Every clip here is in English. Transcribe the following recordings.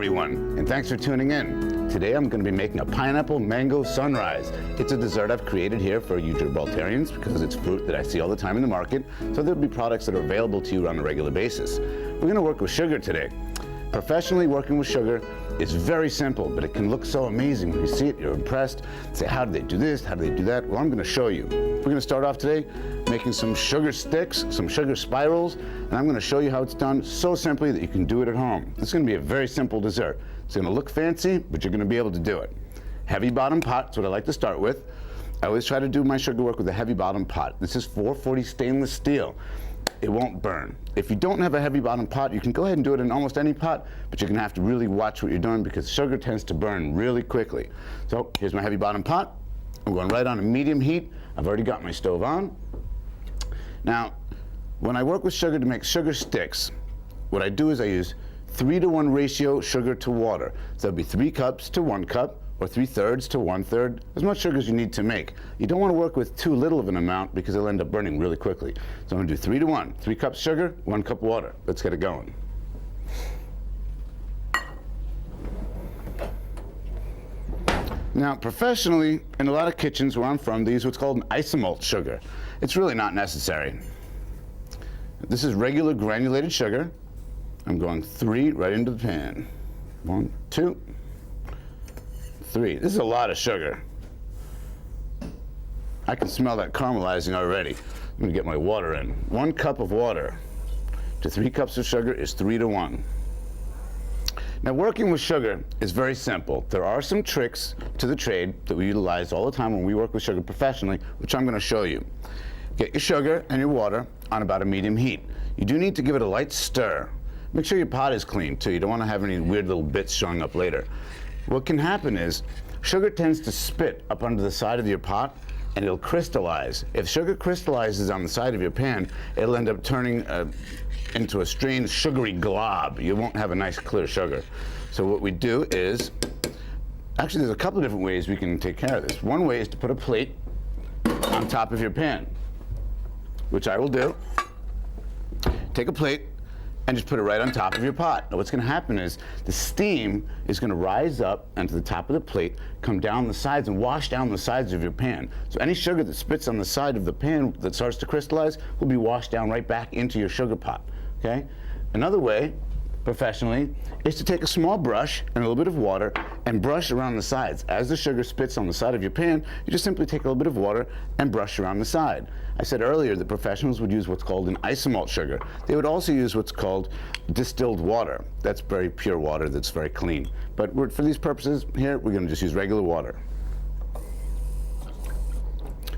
everyone, and thanks for tuning in. Today I'm going to be making a pineapple mango sunrise. It's a dessert I've created here for you Gibraltarians because it's fruit that I see all the time in the market, so there'll be products that are available to you on a regular basis. We're going to work with sugar today. Professionally working with sugar is very simple, but it can look so amazing. When you see it, you're impressed. Say, how do they do this? How do they do that? Well, I'm going to show you. We're going to start off today making some sugar sticks, some sugar spirals, and I'm going to show you how it's done so simply that you can do it at home. It's going to be a very simple dessert. It's going to look fancy, but you're going to be able to do it. Heavy bottom pot is what I like to start with. I always try to do my sugar work with a heavy bottom pot. This is 440 stainless steel. It won't burn. If you don't have a heavy bottom pot, you can go ahead and do it in almost any pot, but you're going to have to really watch what you're doing because sugar tends to burn really quickly. So here's my heavy bottom pot. I'm going right on a medium heat. I've already got my stove on. Now, when I work with sugar to make sugar sticks, what I do is I use 3-to-1 ratio sugar to water. So that'd be 3 cups to 1 cup, or 3/3 to 1/3, as much sugar as you need to make. You don't want to work with too little of an amount because it'll end up burning really quickly. So I'm going to do 3-to-1, 3 cups sugar, 1 cup water. Let's get it going. Now, professionally, in a lot of kitchens where I'm from, they use what's called an isomalt sugar. It's really not necessary. This is regular granulated sugar. I'm going 3 right into the pan. 1, 2, 3. This is a lot of sugar. I can smell that caramelizing already. I'm going to get my water in. 1 cup of water to 3 cups of sugar is 3-to-1. Now, working with sugar is very simple. There are some tricks to the trade that we utilize all the time when we work with sugar professionally, which I'm going to show you. Get your sugar and your water on about a medium heat. You do need to give it a light stir. Make sure your pot is clean, too. You don't want to have any weird little bits showing up later. What can happen is sugar tends to spit up under the side of your pot, and it'll crystallize. If sugar crystallizes on the side of your pan, it'll end up turning into a strange sugary glob. You won't have a nice clear sugar. So what we do is, actually there's a couple of different ways we can take care of this. One way is to put a plate on top of your pan, which I will do. Take a plate and just put it right on top of your pot. Now what's going to happen is the steam is going to rise up onto the top of the plate, come down the sides and wash down the sides of your pan. So any sugar that spits on the side of the pan that starts to crystallize will be washed down right back into your sugar pot. Okay? Another way, professionally, is to take a small brush and a little bit of water and brush around the sides. As the sugar spits on the side of your pan, you just simply take a little bit of water and brush around the side. I said earlier that professionals would use what's called an isomalt sugar. They would also use what's called distilled water. That's very pure water that's very clean. But for these purposes here, we're going to just use regular water.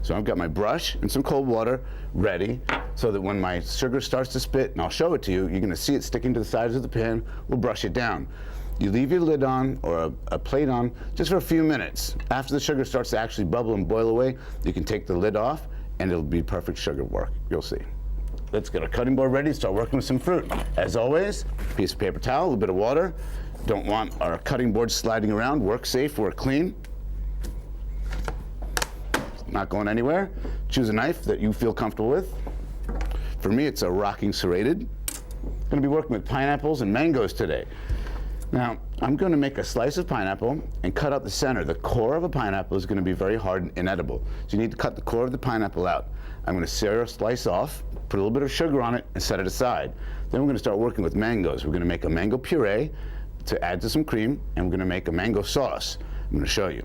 So I've got my brush and some cold water ready so that when my sugar starts to spit, and I'll show it to you, you're going to see it sticking to the sides of the pan. We'll brush it down. You leave your lid on or a plate on just for a few minutes. After the sugar starts to actually bubble and boil away, you can take the lid off and it'll be perfect sugar work. You'll see. Let's get our cutting board ready to start working with some fruit. As always, piece of paper towel, a little bit of water. Don't want our cutting board sliding around. Work safe, work clean. Not going anywhere. Choose a knife that you feel comfortable with. For me, it's a rocking serrated. I'm going to be working with pineapples and mangoes today. Now, I'm going to make a slice of pineapple and cut out the center. The core of a pineapple is going to be very hard and inedible. So you need to cut the core of the pineapple out. I'm going to tear a slice off, put a little bit of sugar on it, and set it aside. Then we're going to start working with mangoes. We're going to make a mango puree to add to some cream, and we're going to make a mango sauce. I'm going to show you.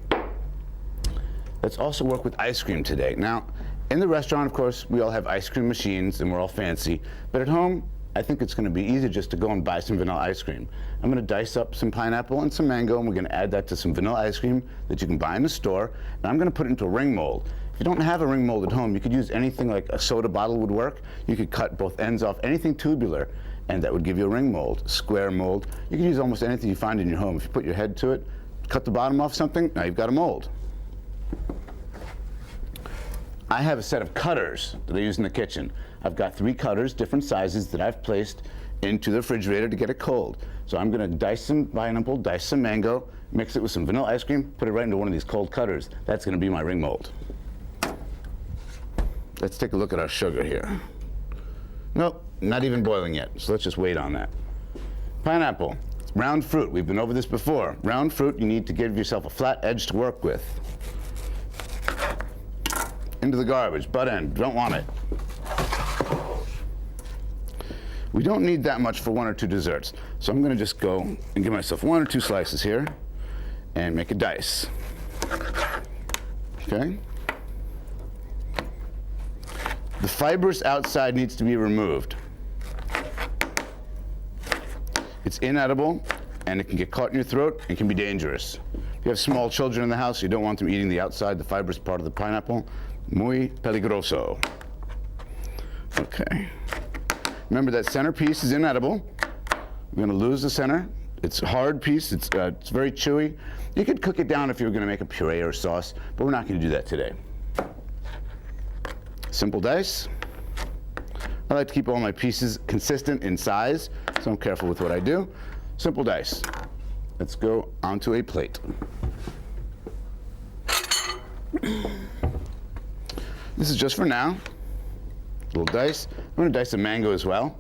Let's also work with ice cream today. Now, in the restaurant, of course, we all have ice cream machines and we're all fancy. But at home, I think it's going to be easy just to go and buy some vanilla ice cream. I'm going to dice up some pineapple and some mango, and we're going to add that to some vanilla ice cream that you can buy in the store. And I'm going to put it into a ring mold. If you don't have a ring mold at home, you could use anything like a soda bottle would work. You could cut both ends off, anything tubular, and that would give you a ring mold, square mold. You can use almost anything you find in your home. If you put your head to it, cut the bottom off something, now you've got a mold. I have a set of cutters that I use in the kitchen. I've got 3 cutters, different sizes, that I've placed into the refrigerator to get it cold. So I'm going to dice some pineapple, dice some mango, mix it with some vanilla ice cream, put it right into one of these cold cutters. That's going to be my ring mold. Let's take a look at our sugar here. Nope, not even boiling yet, so let's just wait on that. Pineapple. It's Round fruit, we've been over this before. Round fruit, you need to give yourself a flat edge to work with. Into the garbage, butt end, don't want it. We don't need that much for 1 or 2 desserts. So I'm gonna just go and give myself 1 or 2 slices here and make a dice. Okay? The fibrous outside needs to be removed. It's inedible, and it can get caught in your throat and can be dangerous. If you have small children in the house, you don't want them eating the outside, the fibrous part of the pineapple. Muy peligroso. Okay. Remember that center piece is inedible. We're gonna lose the center. It's a hard piece, it's very chewy. You could cook it down if you were gonna make a puree or sauce, but we're not gonna do that today. Simple dice. I like to keep all my pieces consistent in size, so I'm careful with what I do. Simple dice. Let's go onto a plate. This is just for now. Little dice. I'm going to dice a mango as well.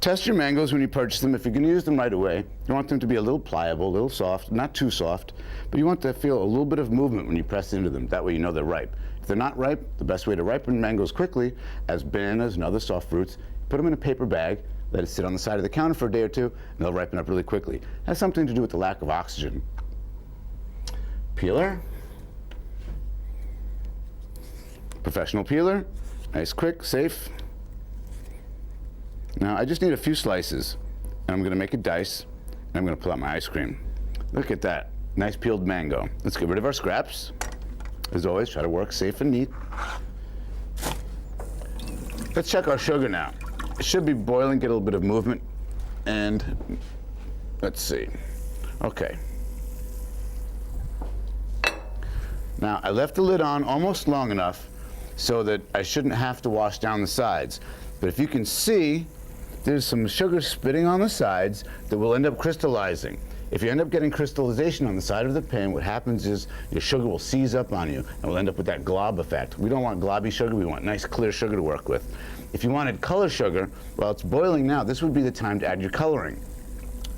Test your mangoes when you purchase them. If you're going to use them right away, you want them to be a little pliable, a little soft, not too soft, but you want to feel a little bit of movement when you press into them. That way you know they're ripe. If they're not ripe, the best way to ripen mangoes quickly, as bananas and other soft fruits, put them in a paper bag, let it sit on the side of the counter for a day or two, and they'll ripen up really quickly. It has something to do with the lack of oxygen. Peeler. Professional peeler. Nice, quick, safe. Now I just need a few slices, and I'm gonna make a dice, and I'm gonna pull out my ice cream. Look at that, nice peeled mango. Let's get rid of our scraps. As always, try to work safe and neat. Let's check our sugar now. It should be boiling, get a little bit of movement, and let's see. Okay. Now I left the lid on almost long enough so that I shouldn't have to wash down the sides. But if you can see, there's some sugar spitting on the sides that will end up crystallizing. If you end up getting crystallization on the side of the pan, what happens is your sugar will seize up on you and we'll end up with that glob effect. We don't want globby sugar, we want nice clear sugar to work with. If you wanted color sugar, well, it's boiling now, this would be the time to add your coloring.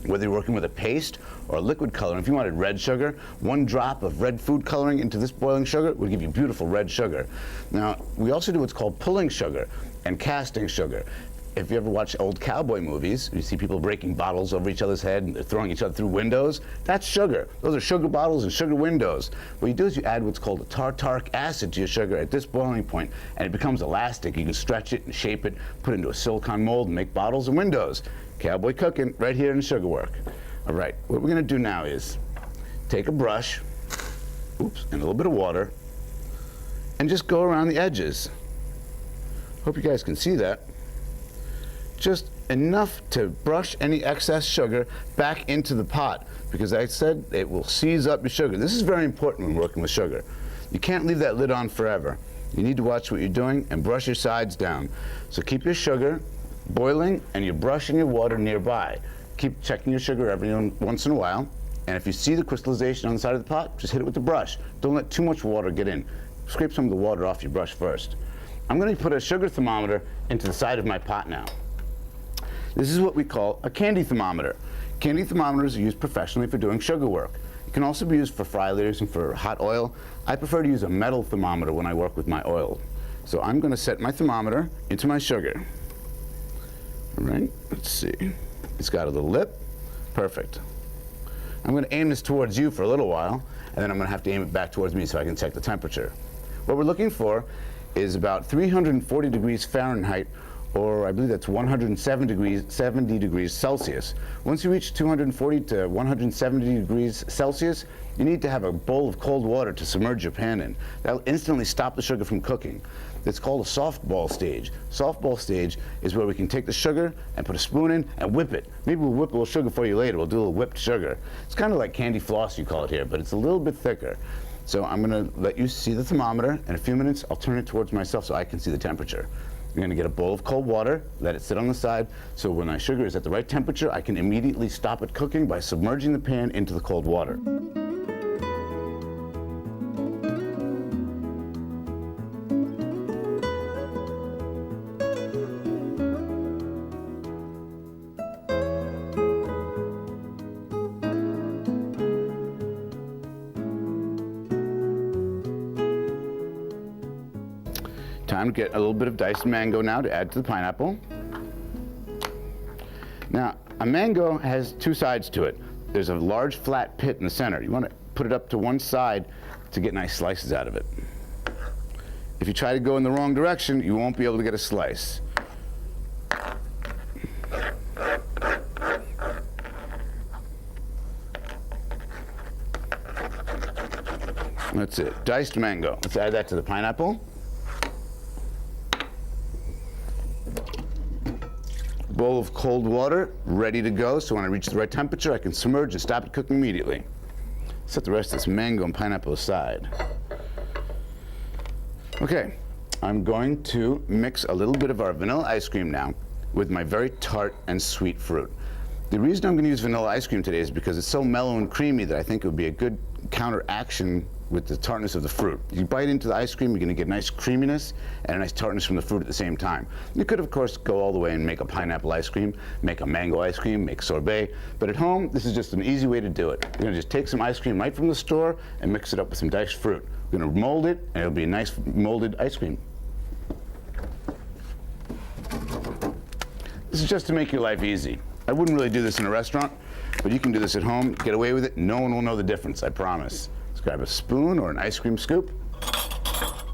Whether you're working with a paste or a liquid color, if you wanted red sugar, 1 drop of red food coloring into this boiling sugar would give you beautiful red sugar. Now, we also do what's called pulling sugar and casting sugar. If you ever watch old cowboy movies, you see people breaking bottles over each other's head and they're throwing each other through windows. That's sugar. Those are sugar bottles and sugar windows. What you do is you add what's called a tartaric acid to your sugar at this boiling point, and it becomes elastic. You can stretch it and shape it, put it into a silicone mold, and make bottles and windows. Cowboy cooking right here in sugar work. All right, what we're gonna do now is take a brush, oops, and a little bit of water, and just go around the edges. Hope you guys can see that. Just enough to brush any excess sugar back into the pot, because I said it will seize up your sugar. This is very important when working with sugar. You can't leave that lid on forever. You need to watch what you're doing and brush your sides down. So keep your sugar boiling and your brush and your water nearby. Keep checking your sugar every once in a while, and if you see the crystallization on the side of the pot, just hit it with the brush. Don't let too much water get in. Scrape some of the water off your brush first. I'm going to put a sugar thermometer into the side of my pot now. This is what we call a candy thermometer. Candy thermometers are used professionally for doing sugar work. It can also be used for fry leaders and for hot oil. I prefer to use a metal thermometer when I work with my oil. So I'm going to set my thermometer into my sugar. All right, let's see. It's got a little lip. Perfect. I'm going to aim this towards you for a little while, and then I'm going to have to aim it back towards me so I can check the temperature. What we're looking for is about 340 degrees Fahrenheit, or I believe that's 170 degrees Celsius. Once you reach 240 to 170 degrees Celsius, you need to have a bowl of cold water to submerge your pan in. That'll instantly stop the sugar from cooking. It's called a softball stage. Softball stage is where we can take the sugar and put a spoon in and whip it. Maybe we'll whip a little sugar for you later. We'll do a little whipped sugar. It's kind of like candy floss, you call it here, but it's a little bit thicker. So I'm going to let you see the thermometer. In a few minutes, I'll turn it towards myself so I can see the temperature. You're going to get a bowl of cold water, let it sit on the side, so when my sugar is at the right temperature, I can immediately stop it cooking by submerging the pan into the cold water. Time to get a little bit of diced mango now to add to the pineapple. Now, a mango has two sides to it. There's a large flat pit in the center. You want to put it up to one side to get nice slices out of it. If you try to go in the wrong direction, you won't be able to get a slice. That's it, diced mango. Let's add that to the pineapple. Bowl of cold water, ready to go. So when I reach the right temperature, I can submerge and stop it cooking immediately. Set the rest of this mango and pineapple aside. Okay, I'm going to mix a little bit of our vanilla ice cream now with my very tart and sweet fruit. The reason I'm going to use vanilla ice cream today is because it's so mellow and creamy that I think it would be a good counteraction with the tartness of the fruit. You bite into the ice cream, you're going to get nice creaminess and a nice tartness from the fruit at the same time. You could, of course, go all the way and make a pineapple ice cream, make a mango ice cream, make sorbet, but at home, this is just an easy way to do it. You're going to just take some ice cream right from the store and mix it up with some diced fruit. We're going to mold it, and it'll be a nice molded ice cream. This is just to make your life easy. I wouldn't really do this in a restaurant, but you can do this at home, get away with it. No one will know the difference, I promise. Let's grab a spoon or an ice cream scoop.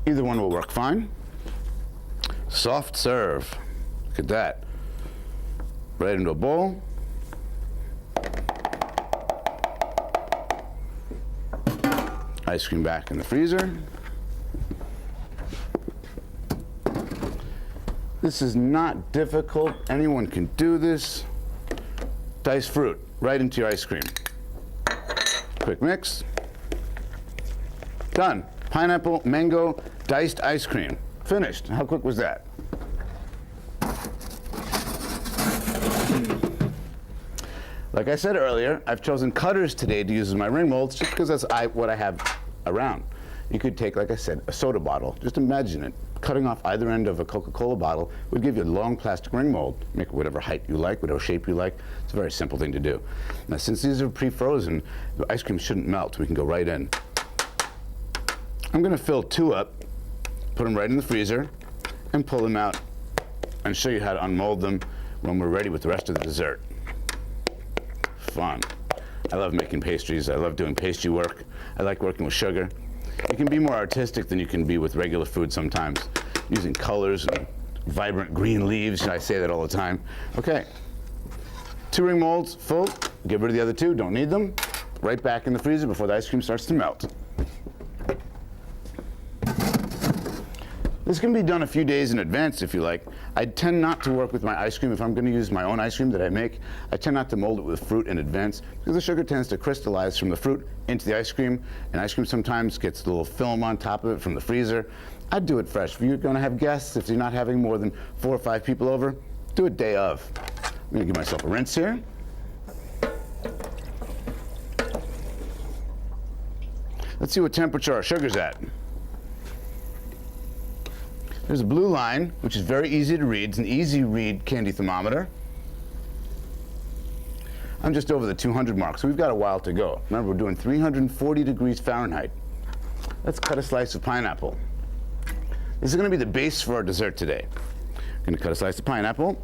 Either one will work fine. Soft serve. Look at that. Right into a bowl. Ice cream back in the freezer. This is not difficult. Anyone can do this. Diced fruit right into your ice cream. Quick mix. Done. Pineapple, mango, diced ice cream. Finished. How quick was that? Like I said earlier, I've chosen cutters today to use as my ring molds just because that's what I have around. You could take, like I said, a soda bottle. Just imagine it. Cutting off either end of a Coca-Cola bottle would give you a long plastic ring mold. Make it whatever height you like, whatever shape you like. It's a very simple thing to do. Now, since these are pre-frozen, the ice cream shouldn't melt. We can go right in. I'm going to fill 2 up, put them right in the freezer, and pull them out and show you how to unmold them when we're ready with the rest of the dessert. Fun. I love making pastries. I love doing pastry work. I like working with sugar. You can be more artistic than you can be with regular food sometimes, using colors and vibrant green leaves. I say that all the time. Okay, 2 ring molds full. Get rid of the other 2. Don't need them. Right back in the freezer before the ice cream starts to melt. This can be done a few days in advance if you like. I tend not to work with my ice cream. If I'm going to use my own ice cream that I make, I tend not to mold it with fruit in advance because the sugar tends to crystallize from the fruit into the ice cream, and ice cream sometimes gets a little film on top of it from the freezer. I'd do it fresh. If you're going to have guests, if you're not having more than 4 or 5 people over, do it day of. I'm going to give myself a rinse here. Let's see what temperature our sugar's at. There's a blue line, which is very easy to read. It's an easy read candy thermometer. I'm just over the 200 mark, so we've got a while to go. Remember, we're doing 340 degrees Fahrenheit. Let's cut a slice of pineapple. This is going to be the base for our dessert today. I'm going to cut a slice of pineapple.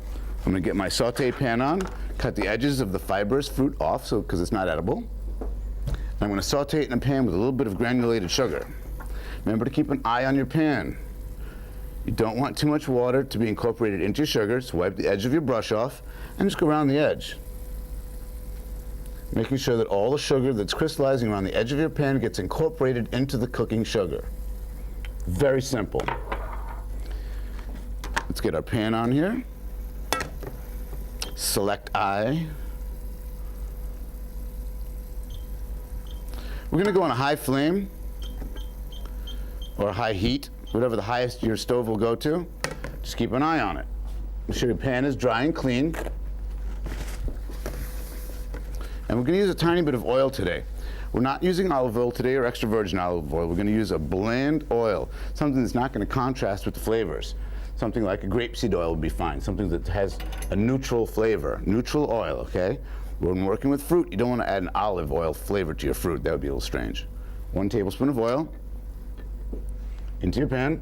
I'm going to get my saute pan on, cut the edges of the fibrous fruit off because it's not edible. And I'm going to saute it in a pan with a little bit of granulated sugar. Remember to keep an eye on your pan. You don't want too much water to be incorporated into your sugar, so wipe the edge of your brush off and just go around the edge. Making sure that all the sugar that's crystallizing around the edge of your pan gets incorporated into the cooking sugar. Very simple. Let's get our pan on here. Select eye. We're going to go on a high flame or high heat, whatever the highest your stove will go to. Just keep an eye on it. Make sure your pan is dry and clean. And we're going to use a tiny bit of oil today. We're not using olive oil today or extra virgin olive oil. We're going to use a bland oil, something that's not going to contrast with the flavors. Something like a grapeseed oil would be fine, something that has a neutral flavor, neutral oil, okay? When working with fruit, you don't want to add an olive oil flavor to your fruit. That would be a little strange. 1 tablespoon of oil into your pan.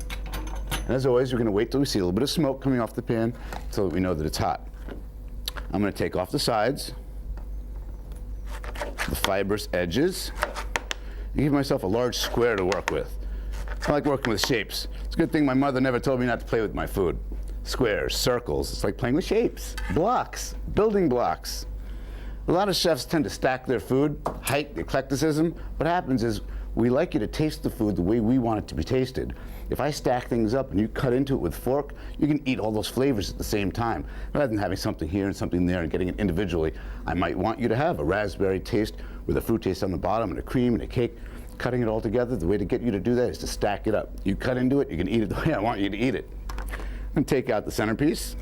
And as always, we're going to wait till we see a little bit of smoke coming off the pan so that we know that it's hot. I'm going to take off the sides, the fibrous edges, and give myself a large square to work with. I like working with shapes. It's a good thing my mother never told me not to play with my food. Squares, circles, it's like playing with shapes, blocks, building blocks. A lot of chefs tend to stack their food, height, eclecticism. What happens is we like you to taste the food the way we want it to be tasted. If I stack things up and you cut into it with a fork, you can eat all those flavors at the same time. Rather than having something here and something there and getting it individually, I might want you to have a raspberry taste with a fruit taste on the bottom and a cream and a cake. Cutting it all together, the way to get you to do that is to stack it up. You cut into it, you can eat it the way I want you to eat it. And take out the centerpiece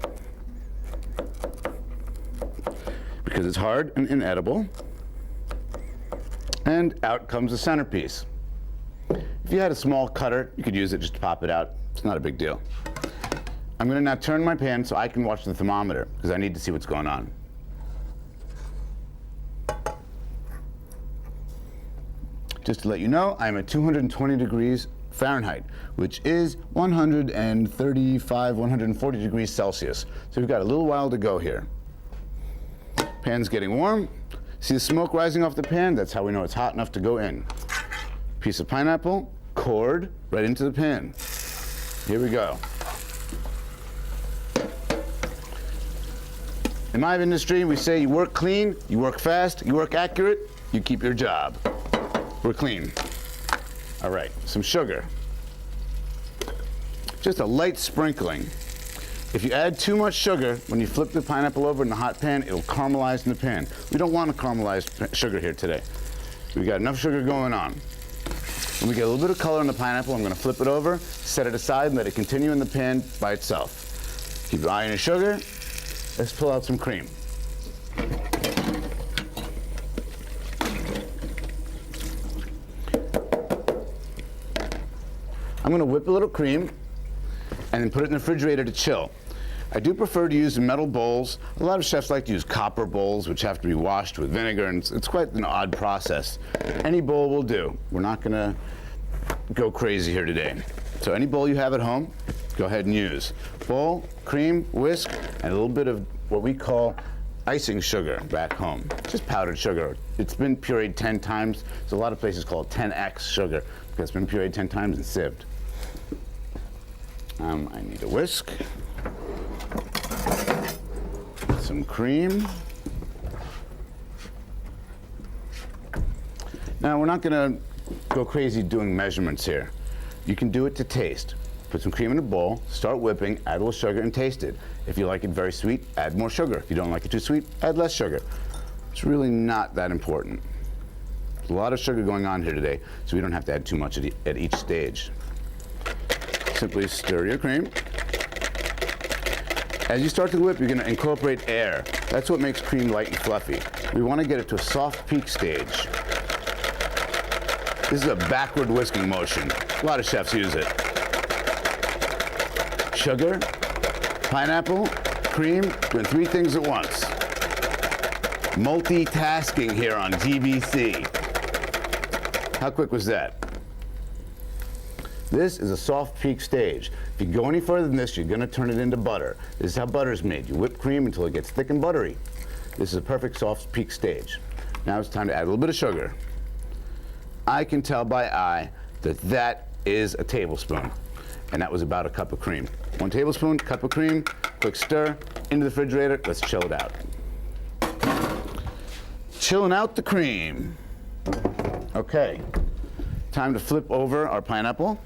because it's hard and inedible. And out comes the centerpiece. If you had a small cutter, you could use it just to pop it out. It's not a big deal. I'm going to now turn my pan so I can watch the thermometer because I need to see what's going on. Just to let you know, I'm at 220 degrees Fahrenheit, which is 135, 140 degrees Celsius. So we've got a little while to go here. Pan's getting warm. See the smoke rising off the pan? That's how we know it's hot enough to go in. Piece of pineapple, cored right into the pan. Here we go. In my industry, we say you work clean, you work fast, you work accurate, you keep your job. We're clean. All right, some sugar. Just a light sprinkling. If you add too much sugar, when you flip the pineapple over in the hot pan, it'll caramelize in the pan. We don't want a caramelized sugar here today. We've got enough sugar going on. When we get a little bit of color in the pineapple, I'm going to flip it over, set it aside, and let it continue in the pan by itself. Keep your eye on your sugar. Let's pull out some cream. I'm going to whip a little cream and then put it in the refrigerator to chill. I do prefer to use metal bowls. A lot of chefs like to use copper bowls, which have to be washed with vinegar, and it's quite an odd process. Any bowl will do. We're not going to go crazy here today. So any bowl you have at home, go ahead and use. Bowl, cream, whisk, and a little bit of what we call icing sugar back home. Just powdered sugar. It's been pureed 10 times. So a lot of places call it 10x sugar because it's been pureed 10 times and sieved. I need a whisk, some cream. Now we're not going to go crazy doing measurements here. You can do it to taste. Put some cream in a bowl, start whipping, add a little sugar and taste it. If you like it very sweet, add more sugar. If you don't like it too sweet, add less sugar. It's really not that important. There's a lot of sugar going on here today, so we don't have to add too much at each stage. Simply stir your cream. As you start to whip, you're going to incorporate air. That's what makes cream light and fluffy. We want to get it to a soft peak stage. This is a backward whisking motion. A lot of chefs use it. Sugar, pineapple, cream, doing 3 things at once. Multitasking here on GBC. How quick was that? This is a soft peak stage. If you go any further than this, you're going to turn it into butter. This is how butter is made. You whip cream until it gets thick and buttery. This is a perfect soft peak stage. Now it's time to add a little bit of sugar. I can tell by eye that that is a tablespoon. And that was about a cup of cream. 1 tablespoon, cup of cream, quick stir, into the refrigerator. Let's chill it out. Chilling out the cream. Okay, time to flip over our pineapple.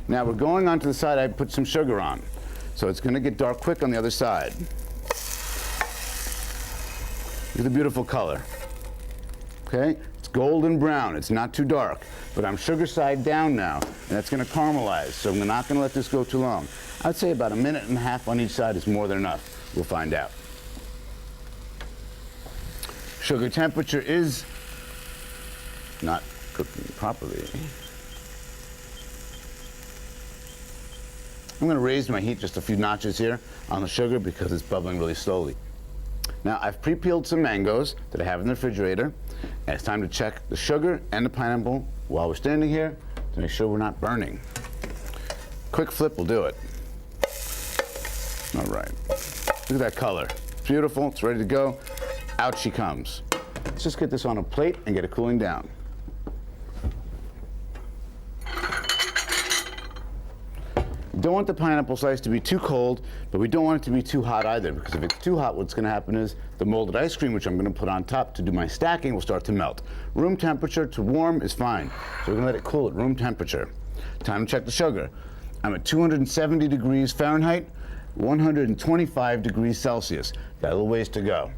Now we're going on to the side I put some sugar on. So it's going to get dark quick on the other side. Look at the beautiful color. Okay, it's golden brown. It's not too dark. But I'm sugar side down now, and that's going to caramelize. So I'm not going to let this go too long. I'd say about 1.5 minutes on each side is more than enough. We'll find out. Sugar temperature is not cooking properly. I'm going to raise my heat just a few notches here on the sugar because it's bubbling really slowly. Now I've pre-peeled some mangoes that I have in the refrigerator, and it's time to check the sugar and the pineapple while we're standing here to make sure we're not burning. Quick flip will do it. All right. Look at that color. It's beautiful. It's ready to go. Out she comes. Let's just get this on a plate and get it cooling down. We don't want the pineapple slice to be too cold, but we don't want it to be too hot either, because if it's too hot, what's going to happen is the molded ice cream, which I'm going to put on top to do my stacking, will start to melt. Room temperature to warm is fine, so we're going to let it cool at room temperature. Time to check the sugar. I'm at 270 degrees Fahrenheit, 125 degrees Celsius. Got a little ways to go.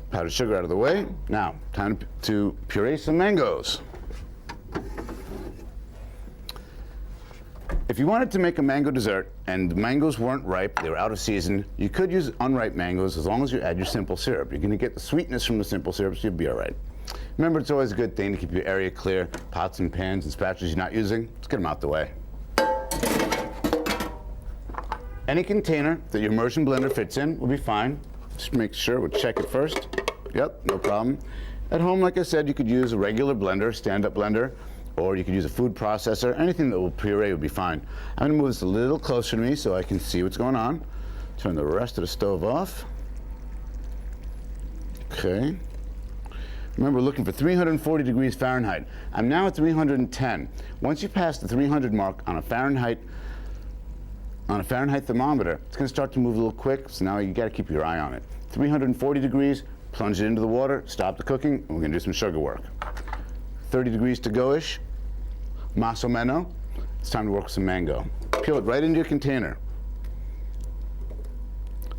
Powdered sugar out of the way. Now, time to puree some mangoes. If you wanted to make a mango dessert and the mangoes weren't ripe, they were out of season, you could use unripe mangoes as long as you add your simple syrup. You're going to get the sweetness from the simple syrup, so you'll be all right. Remember, it's always a good thing to keep your area clear. Pots and pans and spatulas you're not using, let's get them out the way. Any container that your immersion blender fits in will be fine. Just make sure, we'll check it first. Yep, no problem. At home, like I said, you could use a regular blender, stand-up blender, or you could use a food processor. Anything that will puree would be fine. I'm going to move this a little closer to me so I can see what's going on. Turn the rest of the stove off. Okay. Remember, looking for 340 degrees Fahrenheit. I'm now at 310. Once you pass the 300 mark on a Fahrenheit thermometer, it's going to start to move a little quick, so now you got to keep your eye on it. 340 degrees, plunge it into the water, stop the cooking, and we're going to do some sugar work. 30 degrees to go-ish. Más o menos. It's time to work with some mango. Peel it right into your container.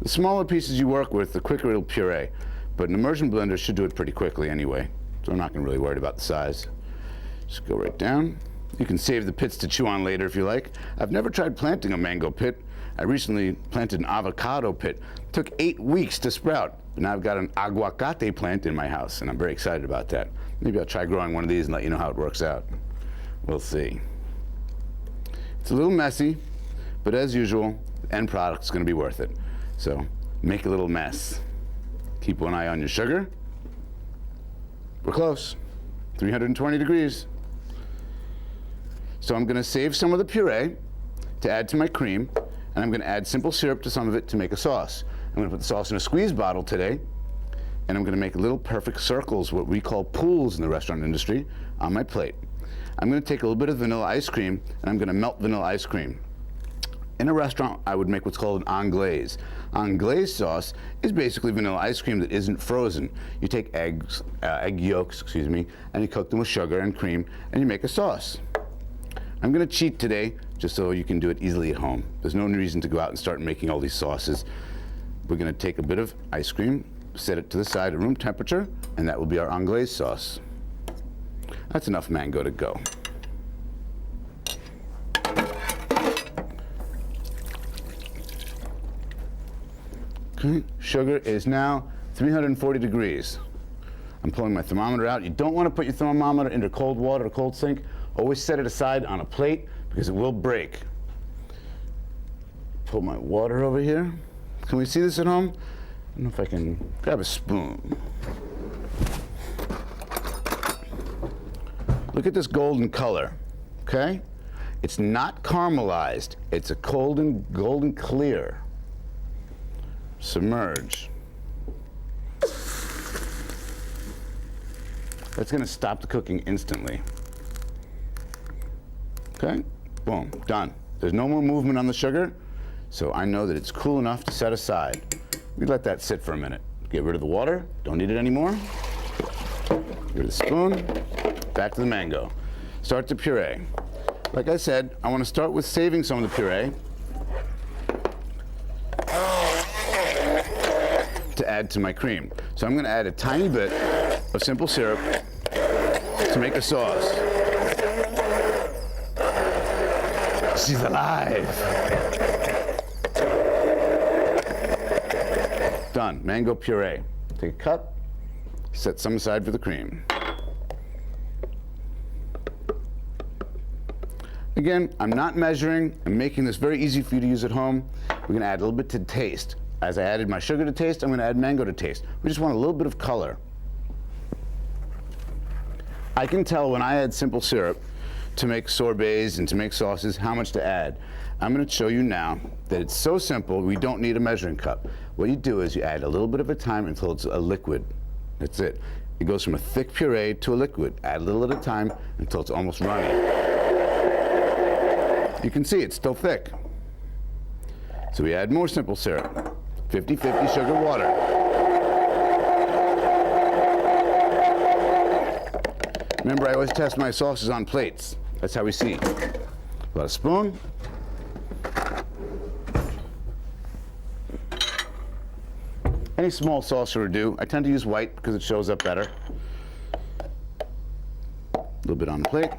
The smaller pieces you work with, the quicker it'll puree. But an immersion blender should do it pretty quickly anyway, so I'm not going to really worry about the size. Just go right down. You can save the pits to chew on later if you like. I've never tried planting a mango pit. I recently planted an avocado pit. It took 8 weeks to sprout, but now I've got an aguacate plant in my house, and I'm very excited about that. Maybe I'll try growing one of these and let you know how it works out. We'll see. It's a little messy, but as usual, the end product's going to be worth it. So make a little mess. Keep one eye on your sugar. We're close. 320 degrees. So I'm going to save some of the puree to add to my cream, and I'm going to add simple syrup to some of it to make a sauce. I'm going to put the sauce in a squeeze bottle today, and I'm going to make little perfect circles, what we call pools in the restaurant industry, on my plate. I'm going to take a little bit of vanilla ice cream, and I'm going to melt vanilla ice cream. In a restaurant, I would make what's called an anglaise. Anglaise sauce is basically vanilla ice cream that isn't frozen. You take egg yolks, and you cook them with sugar and cream, and you make a sauce. I'm going to cheat today, just so you can do it easily at home. There's no reason to go out and start making all these sauces. We're going to take a bit of ice cream, set it to the side at room temperature, and that will be our anglaise sauce. That's enough mango to go. Okay, sugar is now 340 degrees. I'm pulling my thermometer out. You don't want to put your thermometer into cold water or cold sink. Always set it aside on a plate because it will break. Pull my water over here. Can we see this at home? I don't know if I can grab a spoon. Look at this golden color, okay? It's not caramelized. It's a golden clear. Submerge. That's going to stop the cooking instantly. Okay, boom, done. There's no more movement on the sugar, so I know that it's cool enough to set aside. We let that sit for a minute. Get rid of the water, don't need it anymore. Get rid of the spoon, back to the mango. Start to puree. Like I said, I want to start with saving some of the puree to add to my cream. So I'm going to add a tiny bit of simple syrup to make a sauce. She's alive. Done. Mango puree. Take a cup, set some aside for the cream. Again, I'm not measuring. I'm making this very easy for you to use at home. We're going to add a little bit to taste. As I added my sugar to taste, I'm going to add mango to taste. We just want a little bit of color. I can tell when I add simple syrup to make sorbets and to make sauces, how much to add. I'm going to show you now that it's so simple, we don't need a measuring cup. What you do is you add a little bit of a time until it's a liquid. That's it. It goes from a thick puree to a liquid. Add a little at a time until it's almost runny. You can see it's still thick. So we add more simple syrup. 50-50 sugar, water. Remember, I always test my sauces on plates. That's how we see. About a spoon. Any small saucer would do. I tend to use white because it shows up better. A little bit on the plate.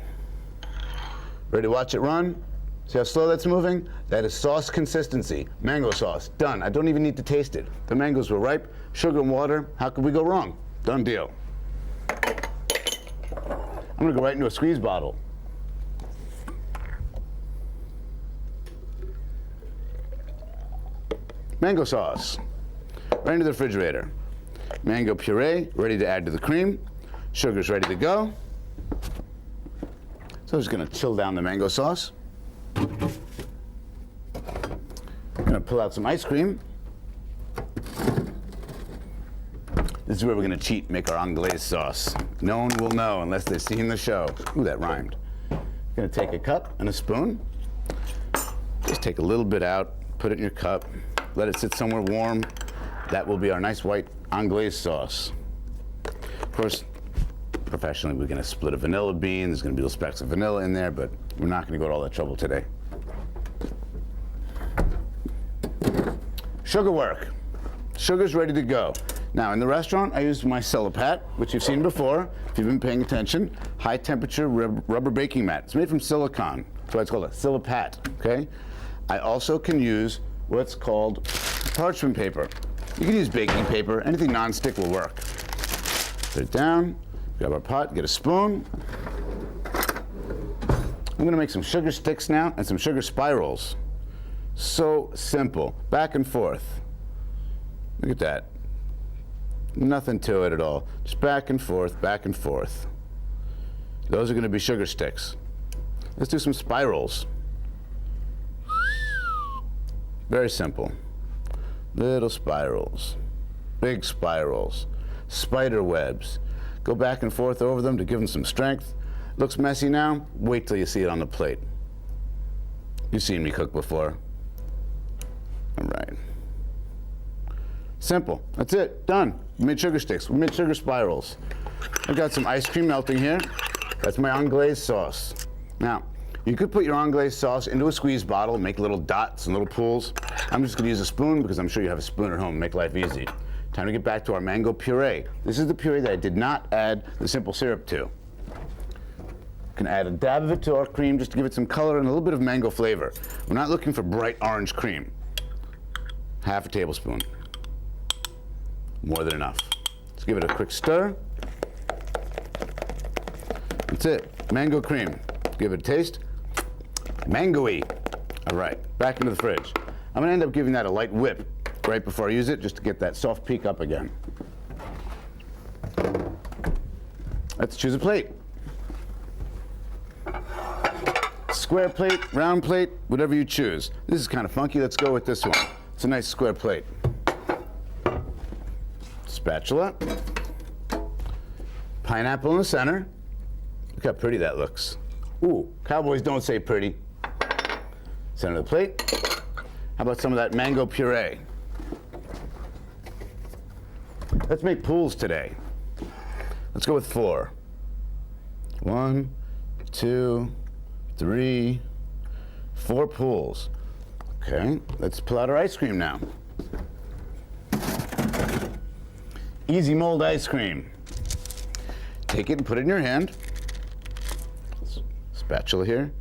Ready to watch it run? See how slow that's moving? That is sauce consistency. Mango sauce. Done. I don't even need to taste it. The mangoes were ripe. Sugar and water. How could we go wrong? Done deal. I'm going to go right into a squeeze bottle. Mango sauce. Right into the refrigerator. Mango puree, ready to add to the cream. Sugar's ready to go. So I'm just going to chill down the mango sauce. I'm going to pull out some ice cream. This is where we're going to cheat, make our anglaise sauce. No one will know unless they've seen the show. Ooh, that rhymed. Going to take a cup and a spoon. Just take a little bit out, put it in your cup, let it sit somewhere warm. That will be our nice white anglaise sauce. Of course, professionally, we're going to split a vanilla bean. There's going to be little specks of vanilla in there, but we're not going to go to all that trouble today. Sugar work. Sugar's ready to go. Now, in the restaurant, I use my Silapat, which you've seen before, if you've been paying attention. High temperature rubber baking mat. It's made from silicone. That's why it's called a Silapat, okay? I also can use what's called parchment paper. You can use baking paper. Anything non-stick will work. Put it down, grab our pot, get a spoon. I'm going to make some sugar sticks now and some sugar spirals. So simple. Back and forth. Look at that. Nothing to it at all. Just back and forth, back and forth. Those are going to be sugar sticks. Let's do some spirals. Very simple. Little spirals, big spirals, spider webs. Go back and forth over them to give them some strength. Looks messy now? Wait till you see it on the plate. You've seen me cook before. All right. Simple. That's it. Done. We made sugar sticks. We made sugar spirals. I've got some ice cream melting here. That's my anglaise sauce. Now, you could put your anglaise sauce into a squeeze bottle, make little dots and little pools. I'm just going to use a spoon because I'm sure you have a spoon at home. Make life easy. Time to get back to our mango puree. This is the puree that I did not add the simple syrup to. Can add a dab of it to our cream just to give it some color and a little bit of mango flavor. We're not looking for bright orange cream. Half a tablespoon. More than enough. Let's give it a quick stir. That's it. Mango cream. Give it a taste. Mango-y. All right, back into the fridge. I'm gonna end up giving that a light whip right before I use it just to get that soft peak up again. Let's choose a plate. Square plate, round plate, whatever you choose. This is kind of funky. Let's go with this one. It's a nice square plate. Spatula. Pineapple in the center. Look how pretty that looks. Ooh, cowboys don't say pretty. Center of the plate. How about some of that mango puree? Let's make pools today. Let's go with 4. 1, 2, 3, 4 pools. Okay, let's pull out our ice cream now. Easy mold ice cream. Take it and put it in your hand. Spatula here.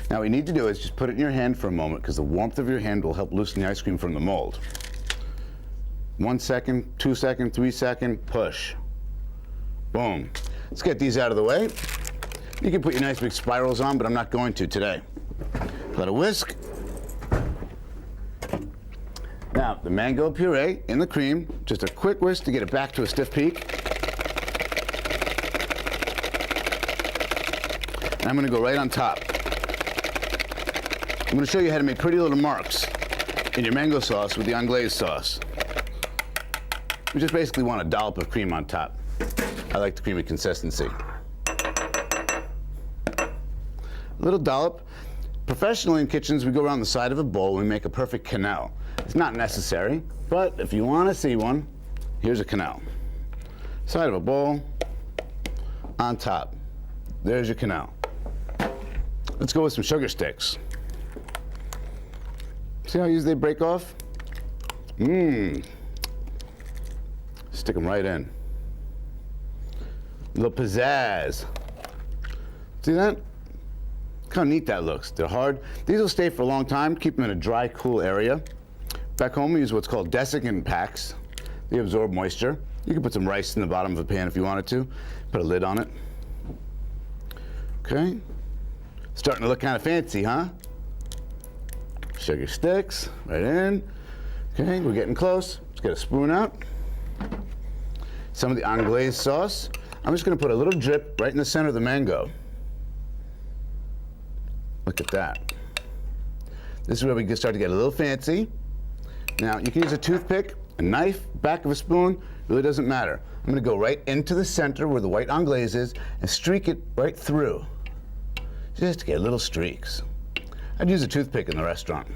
Now what you need to do is just put it in your hand for a moment because the warmth of your hand will help loosen the ice cream from the mold. 1 second, 2 second, 3 second, push. Boom. Let's get these out of the way. You can put your nice big spirals on, but I'm not going to today. Let it whisk. Now, the mango puree in the cream, just a quick whisk to get it back to a stiff peak. I'm gonna go right on top. I'm gonna show you how to make pretty little marks in your mango sauce with the anglaise sauce. We just basically want a dollop of cream on top. I like the creamy consistency. A little dollop. Professionally in kitchens, we go around the side of a bowl, we make a perfect canal. It's not necessary, but if you want to see one, here's a canal. Side of a bowl, on top. There's your canal. Let's go with some sugar sticks. See how easy they break off? Stick them right in. A little pizzazz. See that? Look how neat that looks. They're hard. These will stay for a long time. Keep them in a dry, cool area. Back home, we use what's called desiccant packs. They absorb moisture. You can put some rice in the bottom of a pan if you wanted to. Put a lid on it. Okay. Starting to look kind of fancy, huh? Sugar sticks, right in. Okay, we're getting close. Let's get a spoon out. Some of the anglaise sauce. I'm just gonna put a little drip right in the center of the mango. Look at that. This is where we can start to get a little fancy. Now, you can use a toothpick, a knife, back of a spoon, really doesn't matter. I'm gonna go right into the center where the white anglaise is and streak it right through. Just to get little streaks. I'd use a toothpick in the restaurant.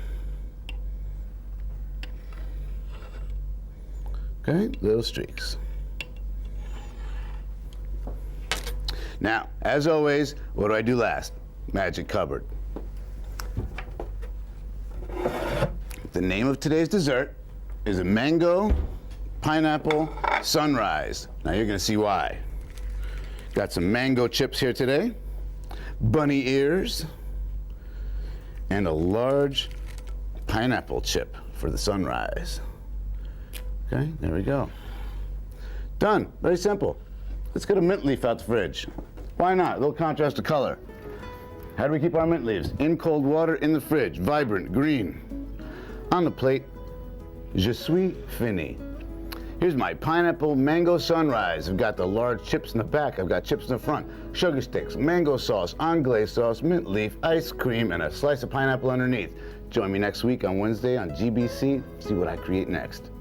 Okay, little streaks. Now, as always, what do I do last? Magic cupboard. The name of today's dessert is a mango pineapple sunrise. Now you're gonna see why. Got some mango chips here today, bunny ears, and a large pineapple chip for the sunrise. Okay, there we go. Done, very simple. Let's get a mint leaf out the fridge. Why not? A little contrast of color. How do we keep our mint leaves? In cold water, in the fridge, vibrant, green. On the plate, je suis fini. Here's my pineapple mango sunrise. I've got the large chips in the back, I've got chips in the front, sugar sticks, mango sauce, anglaise sauce, mint leaf, ice cream, and a slice of pineapple underneath. Join me next week on Wednesday on GBC. See what I create next.